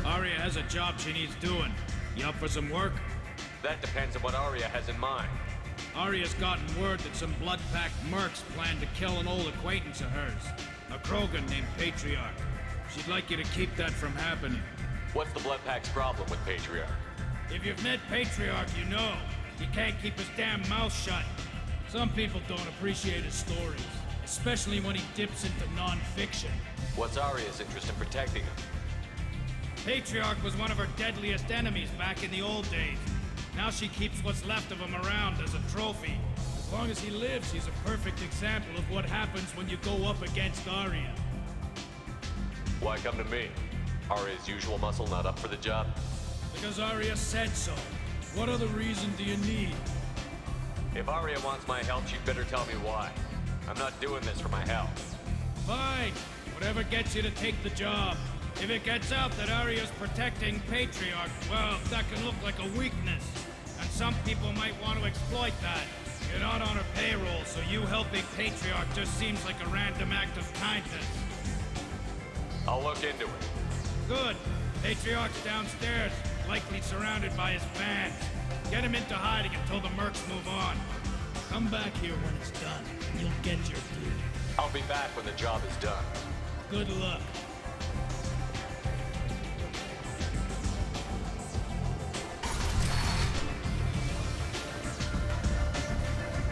Arya has a job she needs doing. You up for some work? That depends on what Arya has in mind. Arya's gotten word that some blood-packed mercs plan to kill an old acquaintance of hers. A Krogan named Patriarch. She'd like you to keep that from happening. What's the Bloodpack's problem with Patriarch? If you've met Patriarch, you know. He can't keep his damn mouth shut. Some people don't appreciate his stories, especially when he dips into non-fiction. What's Arya's interest in protecting him? Patriarch was one of her deadliest enemies back in the old days. Now she keeps what's left of him around as a trophy. As long as he lives, he's a perfect example of what happens when you go up against Arya. Why come to me? Arya's usual muscle not up for the job? Because Arya said so. What other reason do you need? If Arya wants my help, she'd better tell me why. I'm not doing this for my health. Fine. Whatever gets you to take the job. If it gets out that Arya's protecting Patriarch, well, that can look like a weakness. And some people might want to exploit that. You're not on her payroll, so you helping Patriarch just seems like a random act of kindness. I'll look into it. Good. Patriarch's downstairs, likely surrounded by his fans. Get him into hiding until the mercs move on. Come back here when it's done, and you'll get your due. I'll be back when the job is done. Good luck.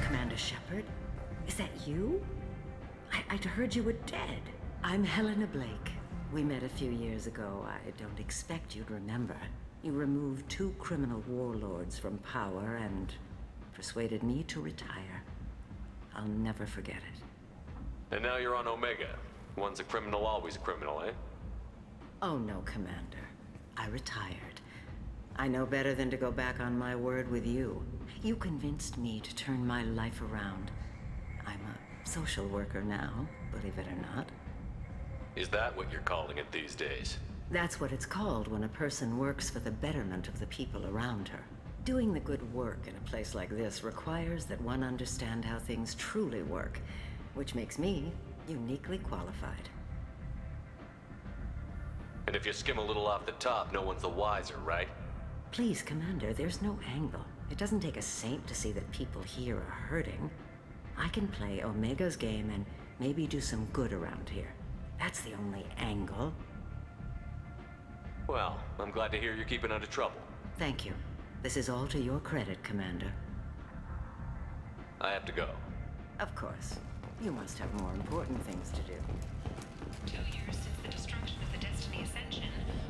Commander Shepard? Is that you? I'd heard you were dead. I'm Helena Blake. We met a few years ago. I don't expect you'd remember. You removed 2 criminal warlords from power and persuaded me to retire. I'll never forget it. And now you're on Omega. Once a criminal, always a criminal, eh? Oh no, Commander. I retired. I know better than to go back on my word with you. You convinced me to turn my life around. I'm a social worker now, believe it or not. Is that what you're calling it these days? That's what it's called when a person works for the betterment of the people around her. Doing the good work in a place like this requires that one understand how things truly work, which makes me uniquely qualified. And if you skim a little off the top, no one's the wiser, right? Please, Commander, there's no angle. It doesn't take a saint to see that people here are hurting. I can play Omega's game and maybe do some good around here. That's the only angle. Well, I'm glad to hear you're keeping out of trouble. Thank you. This is all to your credit, Commander. I have to go. Of course. You must have more important things to do. 2 years since the destruction of the Destiny Ascension,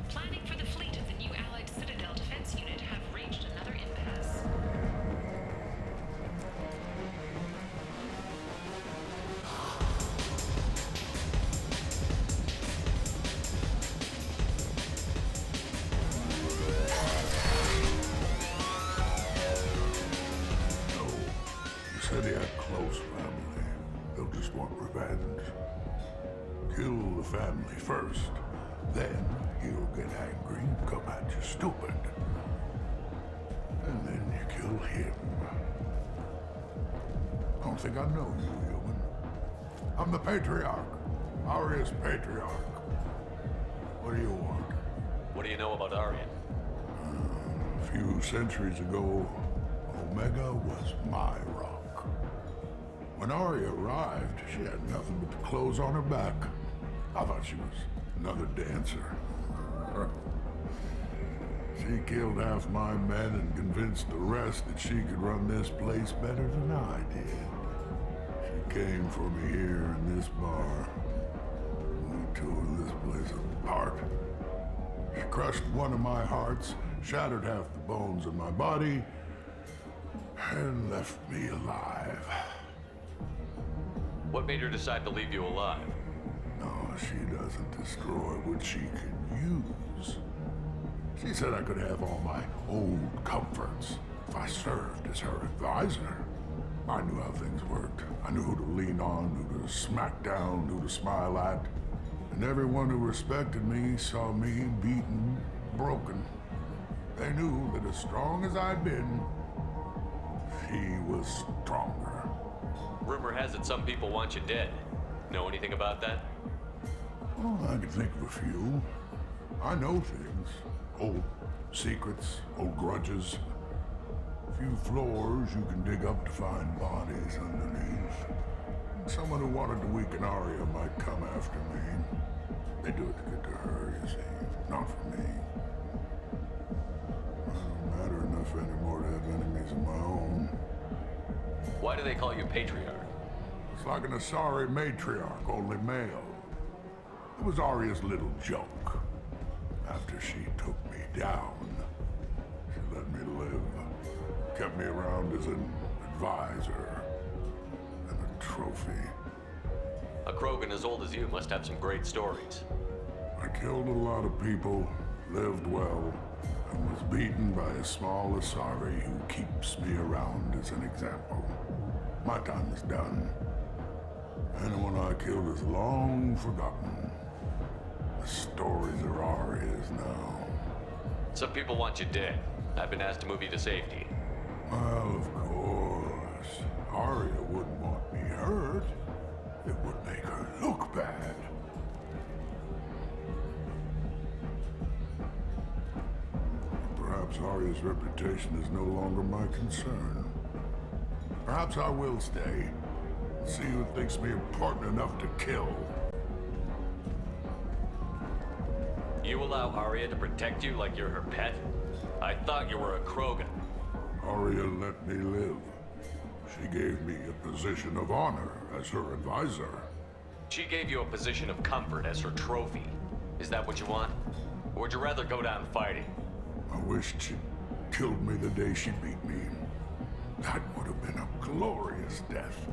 planning for the fleet of the new Allied Citadel Defense Unit have reached another impasse. Said he had close family. They'll just want revenge. Kill the family first. Then he'll get angry and come at you stupid. And then you kill him. I don't think I know you, human. I'm the Patriarch. Arya's Patriarch. What do you want? What do you know about Arya? A few centuries ago, Omega was my rock. When Arya arrived, she had nothing but the clothes on her back. I thought she was another dancer. She killed half my men and convinced the rest that she could run this place better than I did. She came for me here in this bar. We tore this place apart. She crushed one of my hearts, shattered half the bones in my body, and left me alive. What made her decide to leave you alive? No, she doesn't destroy what she can use. She said I could have all my old comforts if I served as her advisor. I knew how things worked. I knew who to lean on, who to smack down, who to smile at. And everyone who respected me saw me beaten, broken. They knew that as strong as I'd been, she was stronger. Rumor has it some people want you dead. Know anything about that? Oh, I can think of a few. I know things. Old secrets, old grudges. A few floors you can dig up to find bodies underneath. Someone who wanted to weaken Arya might come after me. They do it to get to her, you see, not for me. I don't matter enough anymore to have enemies of my own. Why do they call you Patriarch? It's like an Asari matriarch, only male. It was Arya's little joke. After she took me down, she let me live. Kept me around as an advisor and a trophy. A Krogan as old as you must have some great stories. I killed a lot of people, lived well, and was beaten by a small Asari who keeps me around as an example. My time is done. Anyone I killed is long forgotten. The stories are Arya's now. Some people want you dead. I've been asked to move you to safety. Well, of course. Arya wouldn't want me hurt. It would make her look bad. Perhaps Arya's reputation is no longer my concern. Perhaps I will stay. See who thinks me important enough to kill. You allow Arya to protect you like you're her pet? I thought you were a Krogan. Arya let me live. She gave me a position of honor as her advisor. She gave you a position of comfort as her trophy. Is that what you want? Or would you rather go down fighting? I wished she'd killed me the day she beat me. That would have been a glorious death.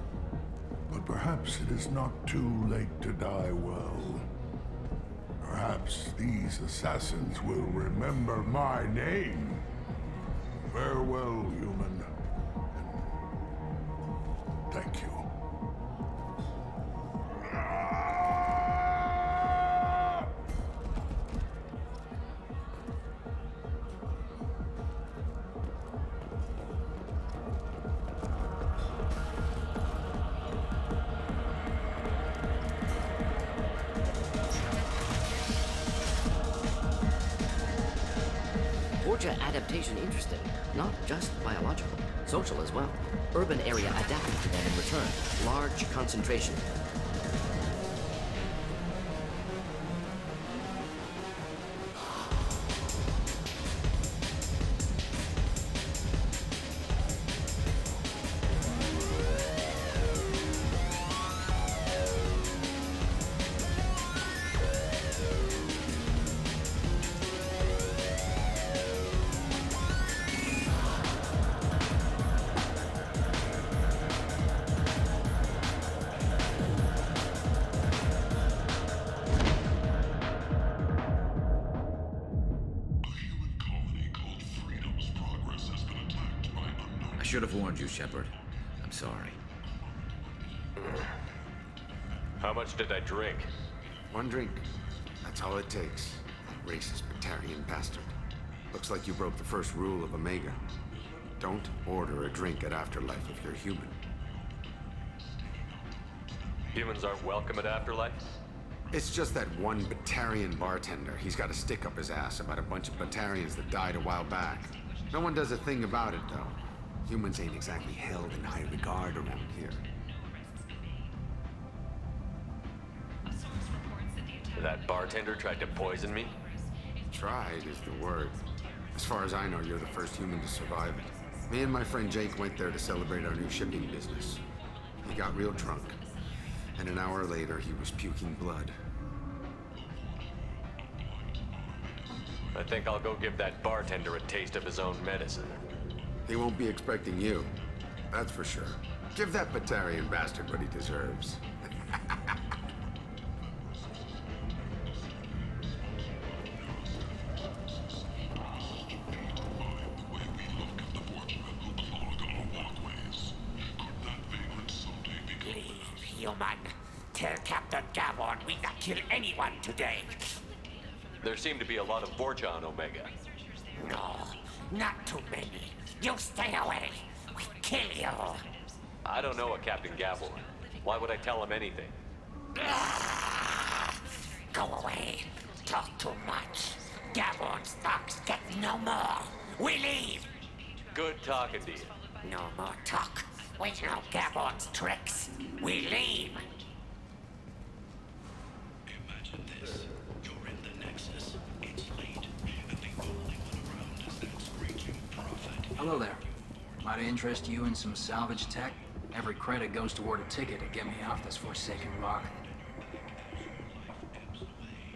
But perhaps it is not too late to die well. Perhaps these assassins will remember my name. Farewell, human. And thank you. Borgia adaptation interesting, not just biological, social as well. Urban area adapted to them in return. Large concentration. I should have warned you, Shepard. I'm sorry. How much did I drink? One drink. That's all it takes. That racist Batarian bastard. Looks like you broke the first rule of Omega. Don't order a drink at Afterlife if you're human. Humans aren't welcome at Afterlife? It's just that one Batarian bartender. He's got a stick up his ass about a bunch of Batarians that died a while back. No one does a thing about it, though. Humans ain't exactly held in high regard around here. That bartender tried to poison me? Tried is the word. As far as I know, you're the first human to survive it. Me and my friend Jake went there to celebrate our new shipping business. He got real drunk. and an hour later he was puking blood. I think I'll go give that bartender a taste of his own medicine. He won't be expecting you, that's for sure. Give that Batarian bastard what he deserves. Human, tell Captain Gavon we not kill anyone today. There seem to be a lot of Borgia on Omega. No, not too many. You stay away. We kill you. I don't know a Captain Gavor. Why would I tell him anything? Go away. Talk too much. Gavon's thugs get no more. We leave. Good talking to you. No more talk. We know Gavon's tricks. We leave. Imagine this. You're in the Nexus. It's late, and the only one around is that screeching prophet. Hello there. Might I interest you in some salvage tech? Every credit goes toward a ticket to get me off this forsaken rock.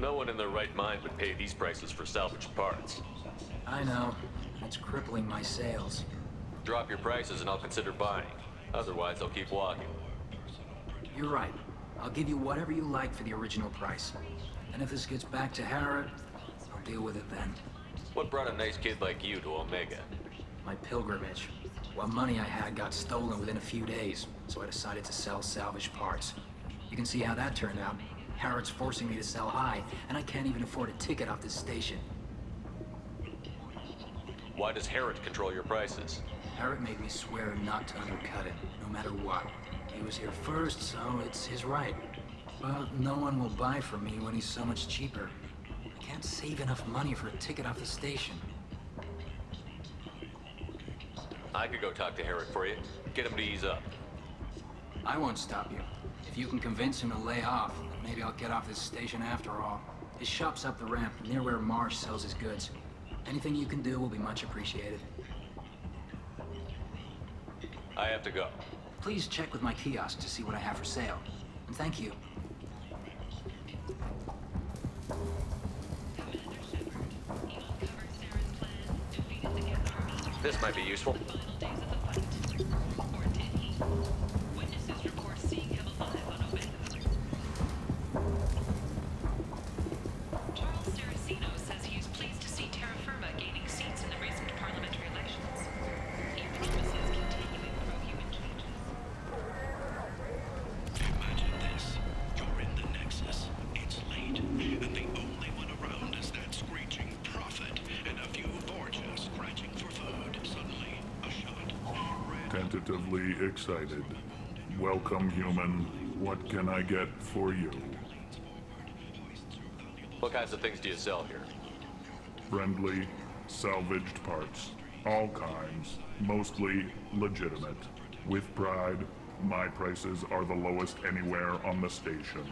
No one in their right mind would pay these prices for salvaged parts. I know. It's crippling my sales. Drop your prices and I'll consider buying. Otherwise, I'll keep walking. You're right. I'll give you whatever you like for the original price. And if this gets back to Harrod, I'll deal with it then. What brought a nice kid like you to Omega? My pilgrimage. What money I had got stolen within a few days, so I decided to sell salvaged parts. You can see how that turned out. Harrod's forcing me to sell high, and I can't even afford a ticket off this station. Why does Herod control your prices? Harrod made me swear not to undercut it, no matter what. He was here first, so it's his right. But no one will buy from me when he's so much cheaper. I can't save enough money for a ticket off the station. I could go talk to Herod for you. Get him to ease up. I won't stop you. If you can convince him to lay off, then maybe I'll get off this station after all. His shop's up the ramp, near where Marsh sells his goods. Anything you can do will be much appreciated. I have to go. Please check with my kiosk to see what I have for sale. And thank you. This might be useful. Witnesses report seeing him alive on Omega. Charles Saraceno says he is pleased to see Terra Firma gaining seats in the recent parliamentary elections. He promises continuing pro-human changes. Imagine this. You're in the Nexus. It's late, and the only one around is that screeching prophet and a few Borgia scratching for food. Suddenly, a shot. Tentatively excited. Welcome, human. What can I get for you? What kinds of things do you sell here? Friendly, salvaged parts. All kinds. Mostly legitimate. With pride, my prices are the lowest anywhere on the station.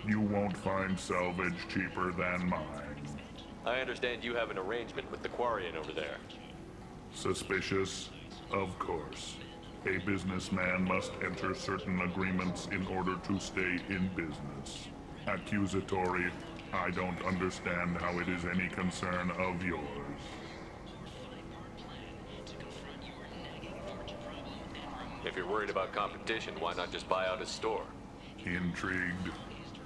You won't find salvage cheaper than mine. I understand you have an arrangement with the Quarian over there. Suspicious? Of course. A businessman must enter certain agreements in order to stay in business. Accusatory, I don't understand how it is any concern of yours. If you're worried about competition, why not just buy out his store? Intrigued?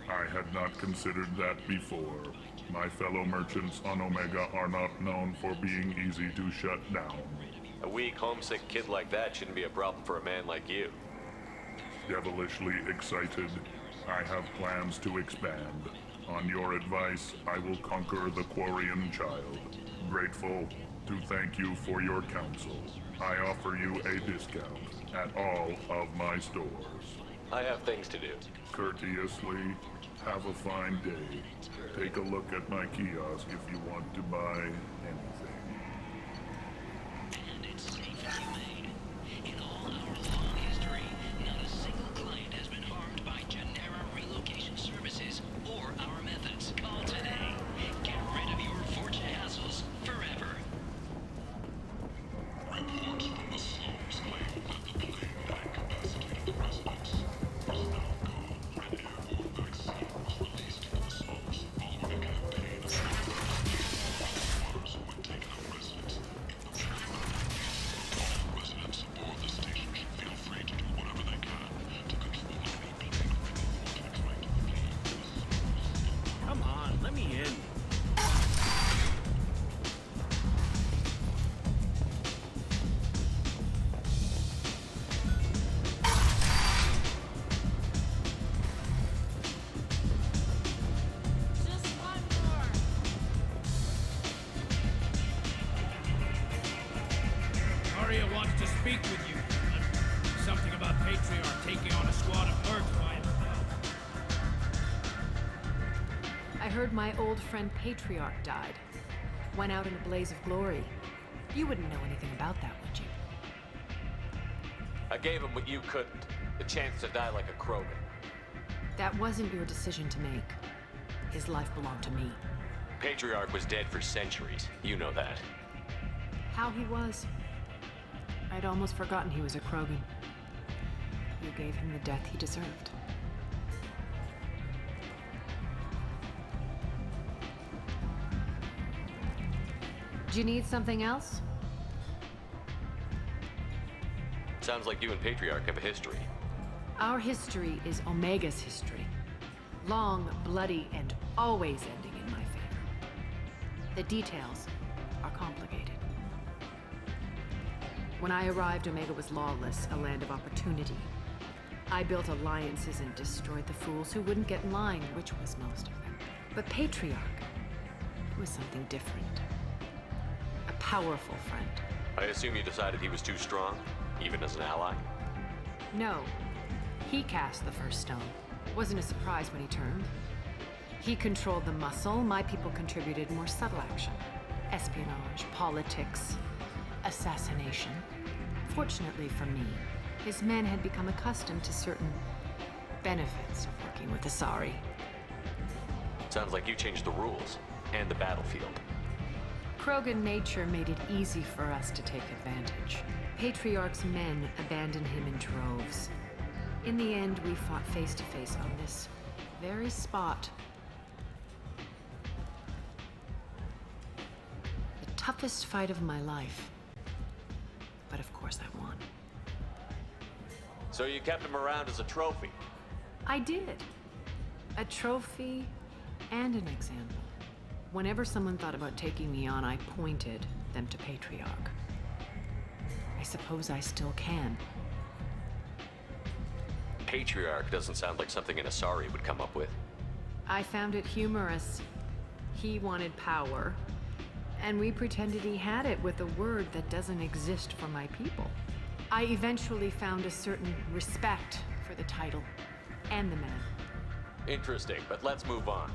I had not considered that before. My fellow merchants on Omega are not known for being easy to shut down. A weak, homesick kid like that shouldn't be a problem for a man like you. Devilishly excited, I have plans to expand. On your advice, I will conquer the Quarian child. Grateful to thank you for your counsel. I offer you a discount at all of my stores. I have things to do. Courteously, have a fine day. Take a look at my kiosk if you want to buy anything. And it's safe humane. In all our long history, not a single client has been harmed by Genera relocation services or our methods. Call today. Get rid of your fortune hassles forever. Reports from the slums claim that the plague had incapacitated the residents. Is now go ready speak with you. Something about Patriarch taking on a squad of mercs by himself. I heard my old friend Patriarch died. Went out in a blaze of glory. You wouldn't know anything about that, would you? I gave him what you couldn't. The chance to die like a Krogan. That wasn't your decision to make. His life belonged to me. Patriarch was dead for centuries. You know that. How he was. I'd almost forgotten he was a Krogan. You gave him the death he deserved. Do you need something else? Sounds like you and Patriarch have a history. Our history is Omega's history. Long, bloody, and always ending in my favor. The details are complicated. When I arrived, Omega was lawless, a land of opportunity. I built alliances and destroyed the fools who wouldn't get in line, which was most of them. But Patriarch was something different. A powerful friend. I assume you decided he was too strong, even as an ally? No. He cast the first stone. Wasn't a surprise when he turned. He controlled the muscle. My people contributed more subtle action. Espionage, politics, assassination. Fortunately for me, his men had become accustomed to certain benefits of working with Asari. Sounds like you changed the rules, and the battlefield. Krogan nature made it easy for us to take advantage. Patriarch's men abandoned him in droves. In the end, we fought face to face on this very spot. The toughest fight of my life. But of course I won. So you kept him around as a trophy? I did. A trophy and an example. Whenever someone thought about taking me on, I pointed them to Patriarch. I suppose I still can. Patriarch doesn't sound like something an Asari would come up with. I found it humorous. He wanted power, and we pretended he had it with a word that doesn't exist for my people. I eventually found a certain respect for the title and the man. Interesting, but let's move on.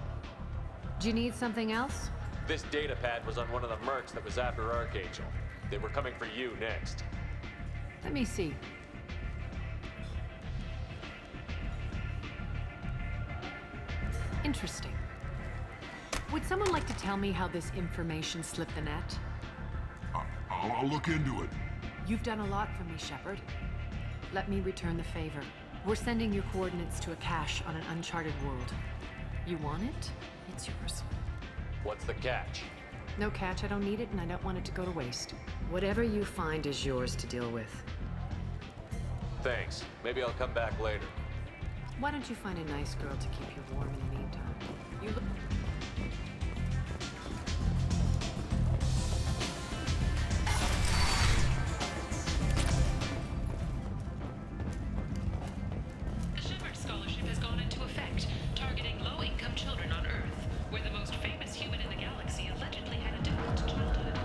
Do you need something else? This data pad was on one of the mercs that was after Archangel. They were coming for you next. Let me see. Interesting. Would someone like to tell me how this information slipped the net? I'll look into it. You've done a lot for me, Shepard. Let me return the favor. We're sending your coordinates to a cache on an uncharted world. You want it? It's yours. What's the catch? No catch, I don't need it, and I don't want it to go to waste. Whatever you find is yours to deal with. Thanks. Maybe I'll come back later. Why don't you find a nice girl to keep you warm in the meantime? You look... The Shepard Scholarship has gone into effect, targeting low-income children on Earth, where the most famous human in the galaxy allegedly had a difficult childhood.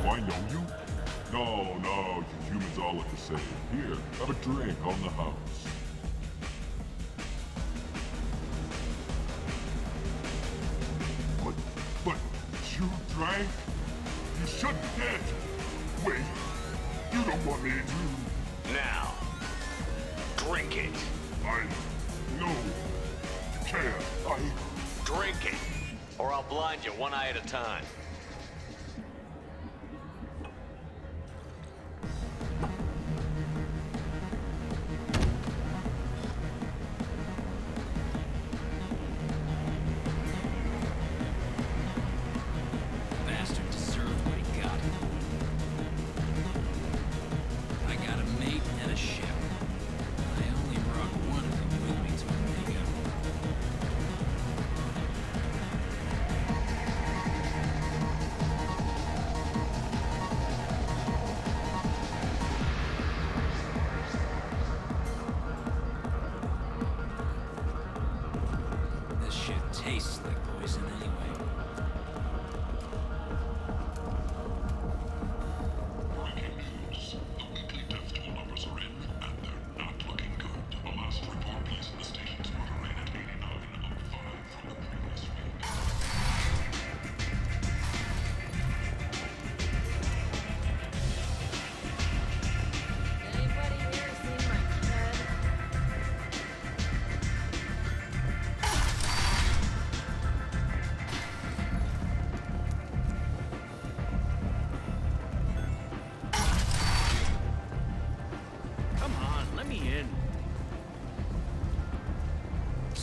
Do I know you? No, you humans all look the same. Here, have a drink on the house. But you drank? You shouldn't get. Wait, you don't want me to... Now, drink it. No, can't. Drink it, or I'll blind you one eye at a time. Bastard deserved what he got. I got a mate and a ship. I only brought one of them with me to Omega.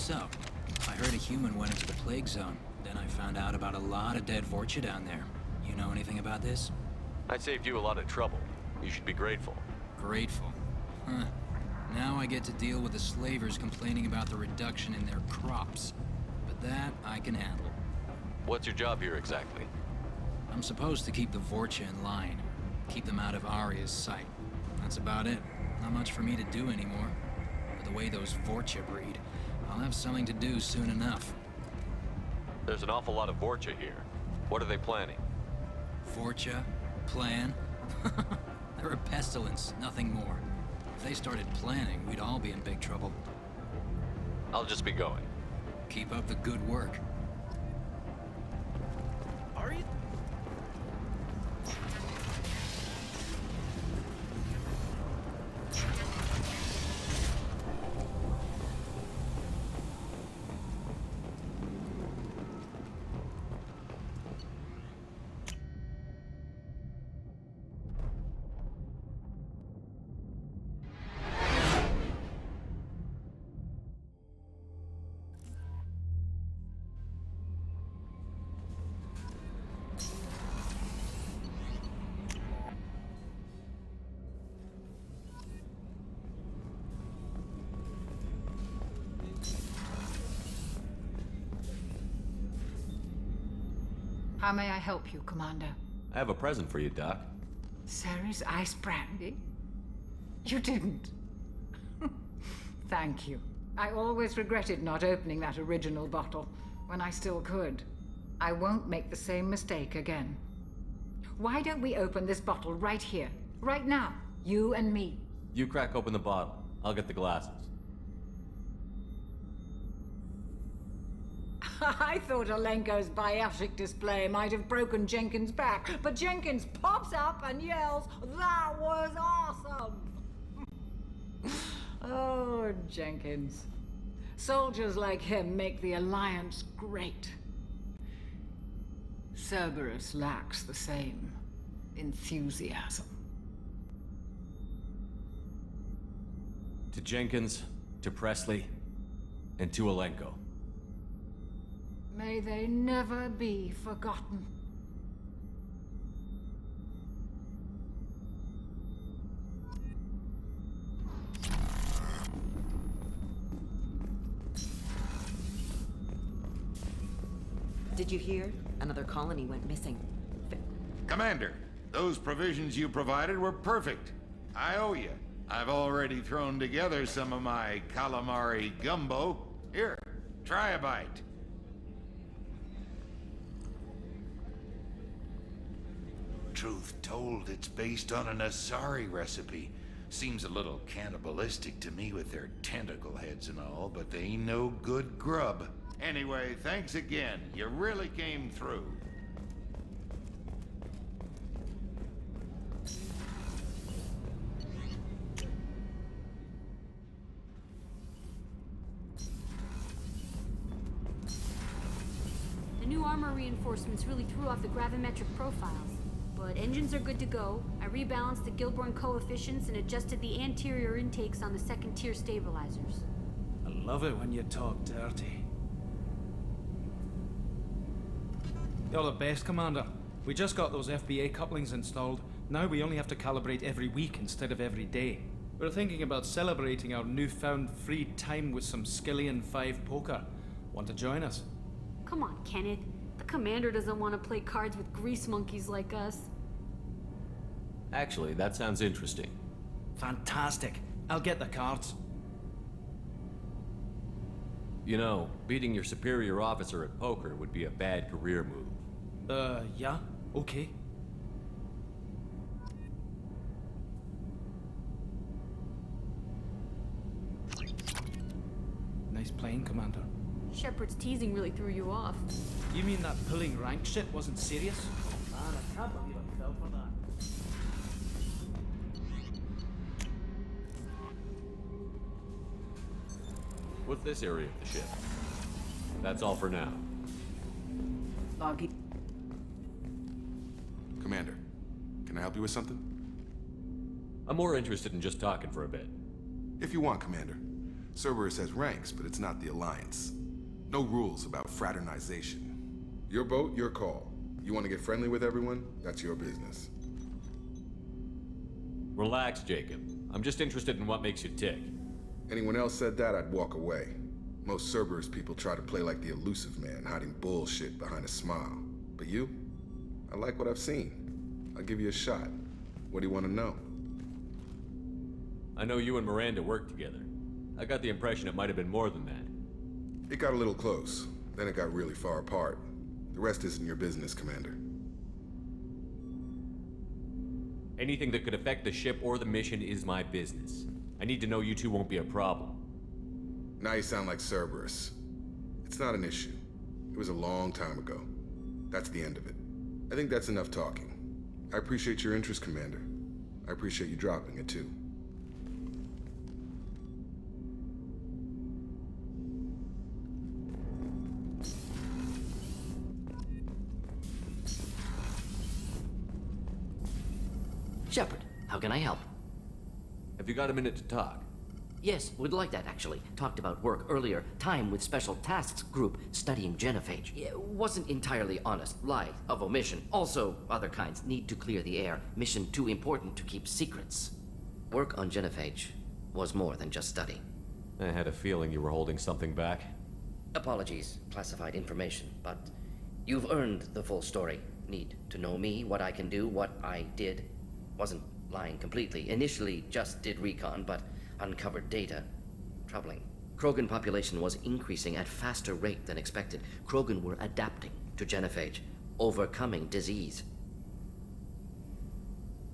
So, I heard a human went into the plague zone. Then I found out about a lot of dead Vorcha down there. You know anything about this? I saved you a lot of trouble. You should be grateful. Grateful. Huh. Now I get to deal with the slavers complaining about the reduction in their crops. But that I can handle. What's your job here exactly? I'm supposed to keep the Vorcha in line. Keep them out of Arya's sight. That's about it. Not much for me to do anymore. With the way those Vorcha breed, I'll have something to do soon enough. There's an awful lot of Vorcha here. What are they planning? Vorcha? Plan? They're a pestilence, nothing more. If they started planning, we'd all be in big trouble. I'll just be going. Keep up the good work. Are you? How may I help you, Commander? I have a present for you, Doc. Ceres ice brandy? You didn't. Thank you. I always regretted not opening that original bottle when I still could. I won't make the same mistake again. Why don't we open this bottle right here, right now, you and me? You crack open the bottle. I'll get the glasses. I thought Alenko's biotic display might have broken Jenkins' back, but Jenkins pops up and yells, "That was awesome!" Oh, Jenkins. Soldiers like him make the Alliance great. Cerberus lacks the same enthusiasm. To Jenkins, to Presley, and to Alenko. May they never be forgotten. Did you hear? Another colony went missing. Commander, those provisions you provided were perfect. I owe you. I've already thrown together some of my calamari gumbo. Here, try a bite. Truth told, it's based on an Asari recipe. Seems a little cannibalistic to me with their tentacle heads and all, but they ain't no good grub. Anyway, thanks again. You really came through. The new armor reinforcements really threw off the gravimetric profiles. But engines are good to go. I rebalanced the Gilborn coefficients and adjusted the anterior intakes on the second-tier stabilizers. I love it when you talk dirty. You're the best, Commander. We just got those FBA couplings installed. Now we only have to calibrate every week instead of every day. We're thinking about celebrating our newfound free time with some Skillian 5 poker. Want to join us? Come on, Kenneth. The Commander doesn't want to play cards with grease monkeys like us. Actually, that sounds interesting. Fantastic. I'll get the cards. You know, beating your superior officer at poker would be a bad career move. Yeah? Okay. Nice playing, Commander. Shepard's teasing really threw you off. You mean that pulling rank shit wasn't serious? Man, I can't believe I fell for that. What's this area of the ship? That's all for now. Loggy. Commander, can I help you with something? I'm more interested in just talking for a bit. If you want, Commander. Cerberus has ranks, but it's not the Alliance. No rules about fraternization. Your boat, your call. You want to get friendly with everyone? That's your business. Relax, Jacob. I'm just interested in what makes you tick. Anyone else said that, I'd walk away. Most Cerberus people try to play like the elusive man, hiding bullshit behind a smile. But you? I like what I've seen. I'll give you a shot. What do you want to know? I know you and Miranda worked together. I got the impression it might have been more than that. It got a little close. Then it got really far apart. The rest isn't your business, Commander. Anything that could affect the ship or the mission is my business. I need to know you two won't be a problem. Now you sound like Cerberus. It's not an issue. It was a long time ago. That's the end of it. I think that's enough talking. I appreciate your interest, Commander. I appreciate you dropping it, too. Shepard, how can I help? Have you got a minute to talk? Yes, would like that, actually. Talked about work earlier. Time with Special Tasks Group studying genophage. It wasn't entirely honest. Lie of omission. Also, other kinds. Need to clear the air. Mission too important to keep secrets. Work on genophage was more than just study. I had a feeling you were holding something back. Apologies, classified information, but you've earned the full story. Need to know me, what I can do, what I did. Wasn't lying completely. Initially just did recon, but uncovered data. Troubling. Krogan population was increasing at faster rate than expected. Krogan were adapting to genophage, overcoming disease.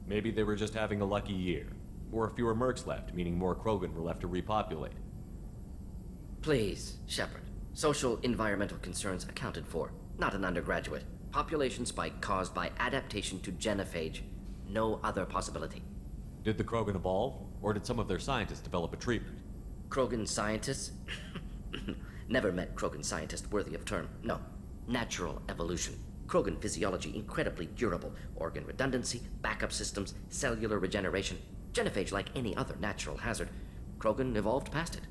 Maybe they were just having a lucky year. Or fewer mercs left, meaning more Krogan were left to repopulate. Please, Shepard. Social environmental concerns accounted for. Not an undergraduate. Population spike caused by adaptation to genophage. No other possibility. Did the Krogan evolve, or did some of their scientists develop a treatment? Krogan scientists? Never met Krogan scientist worthy of term. No. Natural evolution. Krogan physiology incredibly durable. Organ redundancy, backup systems, cellular regeneration. Genophage like any other natural hazard. Krogan evolved past it.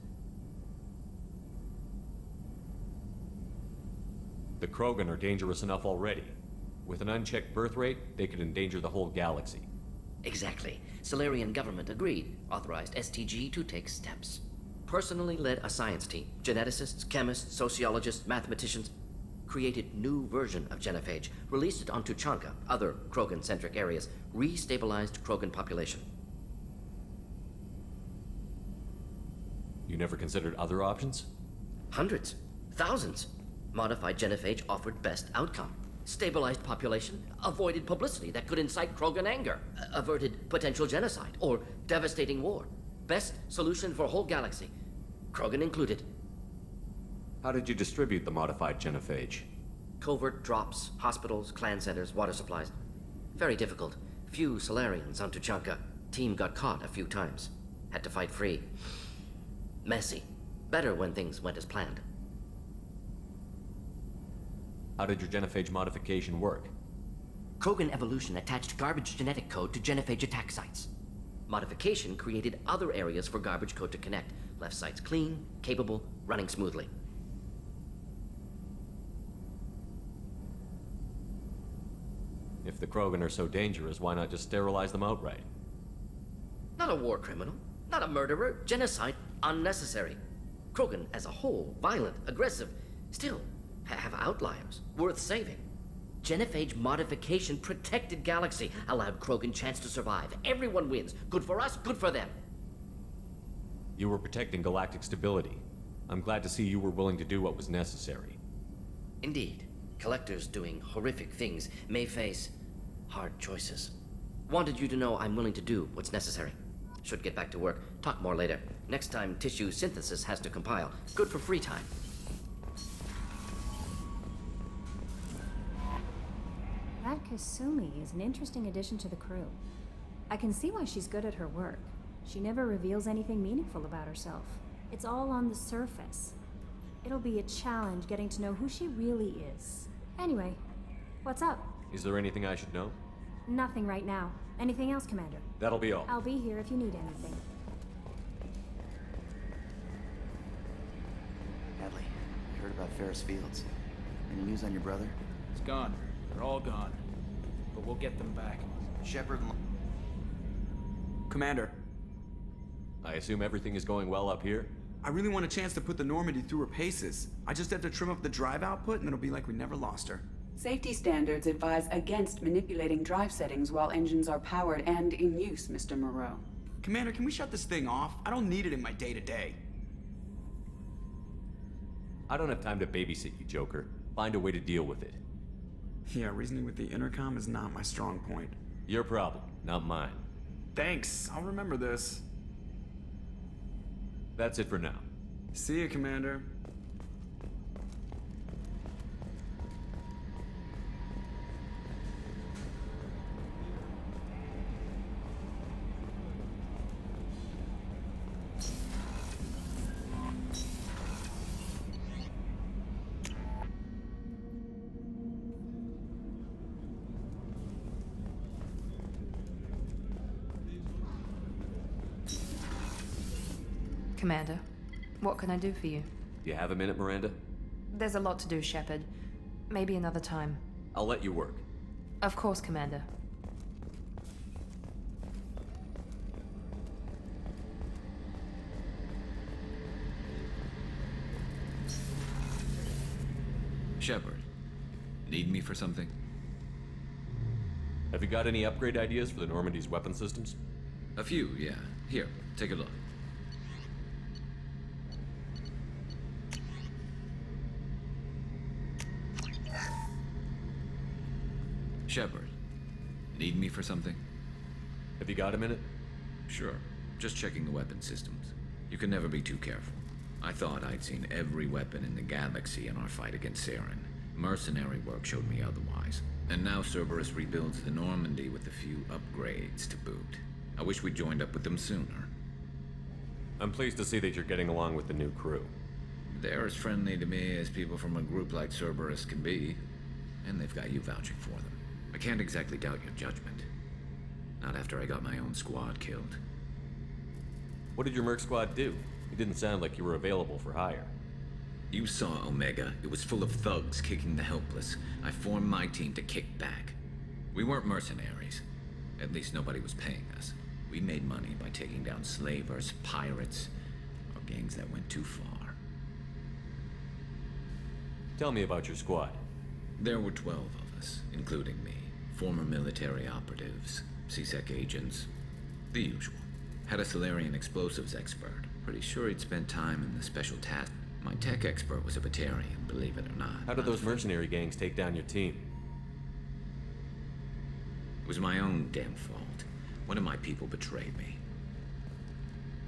The Krogan are dangerous enough already. With an unchecked birth rate, they could endanger the whole galaxy. Exactly. Solarian government agreed, authorized STG to take steps. Personally led a science team, geneticists, chemists, sociologists, mathematicians, created new version of genophage, released it onto Chanka, other Krogan-centric areas, restabilized Krogan population. You never considered other options? Hundreds. Thousands. Modified genophage offered best outcome. Stabilized population, avoided publicity that could incite Krogan anger, averted potential genocide or devastating war. Best solution for whole galaxy, Krogan included. How did you distribute the modified genophage? Covert drops, hospitals, clan centers, water supplies. Very difficult. Few Solarians on Tuchanka. Team got caught a few times. Had to fight free. Messy. Better when things went as planned. How did your genophage modification work? Krogan evolution attached garbage genetic code to genophage attack sites. Modification created other areas for garbage code to connect. Left sites clean, capable, running smoothly. If the Krogan are so dangerous, why not just sterilize them outright? Not a war criminal, not a murderer, genocide, unnecessary. Krogan as a whole, violent, aggressive, still have outliers, worth saving. Genophage modification protected galaxy, allowed Krogan chance to survive. Everyone wins. Good for us, good for them. You were protecting galactic stability. I'm glad to see you were willing to do what was necessary. Indeed. Collectors doing horrific things may face hard choices. Wanted you to know I'm willing to do what's necessary. Should get back to work. Talk more later. Next time tissue synthesis has to compile. Good for free time. That Kasumi is an interesting addition to the crew. I can see why she's good at her work. She never reveals anything meaningful about herself. It's all on the surface. It'll be a challenge getting to know who she really is. Anyway, what's up? Is there anything I should know? Nothing right now. Anything else, Commander? That'll be all. I'll be here if you need anything. Ferris Fields. Any news on your brother? He's gone. They're all gone. But we'll get them back. Shepard and... Commander, I assume everything is going well up here? I really want a chance to put the Normandy through her paces. I just have to trim up the drive output and it'll be like we never lost her. Safety standards advise against manipulating drive settings while engines are powered and in use, Mr. Moreau. Commander, can we shut this thing off? I don't need it in my day-to-day. I don't have time to babysit you, Joker. Find a way to deal with it. Yeah, reasoning with the intercom is not my strong point. Your problem, not mine. Thanks, I'll remember this. That's it for now. See you, Commander. Commander, what can I do for you? Do you have a minute, Miranda? There's a lot to do, Shepard. Maybe another time. I'll let you work. Of course, Commander. Shepard, need me for something? Have you got any upgrade ideas for the Normandy's weapon systems? A few, yeah. Here, take a look. Shepard, need me for something? Have you got a minute? Sure. Just checking the weapon systems. You can never be too careful. I thought I'd seen every weapon in the galaxy in our fight against Saren. Mercenary work showed me otherwise. And now Cerberus rebuilds the Normandy with a few upgrades to boot. I wish we'd joined up with them sooner. I'm pleased to see that you're getting along with the new crew. They're as friendly to me as people from a group like Cerberus can be. And they've got you vouching for them. I can't exactly doubt your judgment. Not after I got my own squad killed. What did your merc squad do? It didn't sound like you were available for hire. You saw Omega. It was full of thugs kicking the helpless. I formed my team to kick back. We weren't mercenaries. At least nobody was paying us. We made money by taking down slavers, pirates, or gangs that went too far. Tell me about your squad. There were 12 of us, including me. Former military operatives, CSEC agents, the usual. Had a Solarian explosives expert. Pretty sure he'd spent time in the special task. My tech expert was a Batarian, believe it or not. How did those mercenary gangs take down your team? It was my own damn fault. One of my people betrayed me.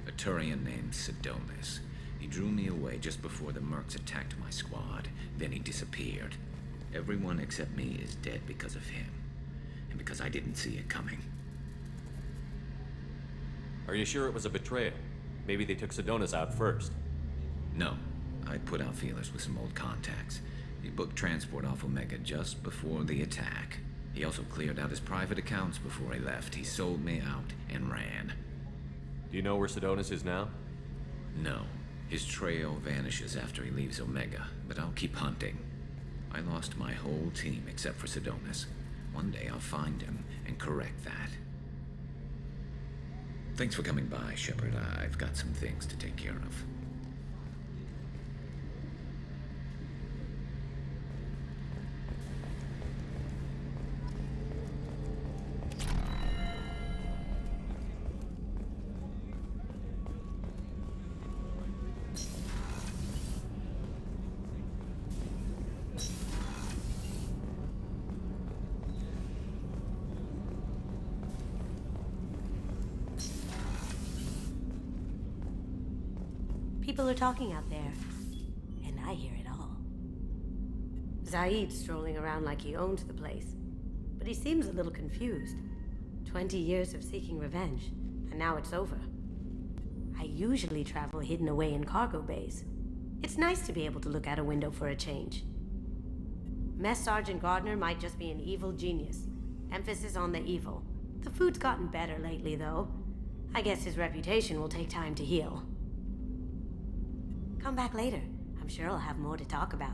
A Turian named Sidonis. He drew me away just before the mercs attacked my squad. Then he disappeared. Everyone except me is dead because of him. And because I didn't see it coming. Are you sure it was a betrayal? Maybe they took Sidonis out first. No. I put out feelers with some old contacts. He booked transport off Omega just before the attack. He also cleared out his private accounts before he left. He sold me out and ran. Do you know where Sidonis is now? No. His trail vanishes after he leaves Omega, but I'll keep hunting. I lost my whole team except for Sidonis. One day I'll find him and correct that. Thanks for coming by, Shepard. I've got some things to take care of. People are talking out there, and I hear it all. Zaid's strolling around like he owns the place, but he seems a little confused. 20 years of seeking revenge, and now it's over. I usually travel hidden away in cargo bays. It's nice to be able to look out a window for a change. Mess Sergeant Gardner might just be an evil genius. Emphasis on the evil. The food's gotten better lately, though. I guess his reputation will take time to heal. Come back later. I'm sure I'll have more to talk about.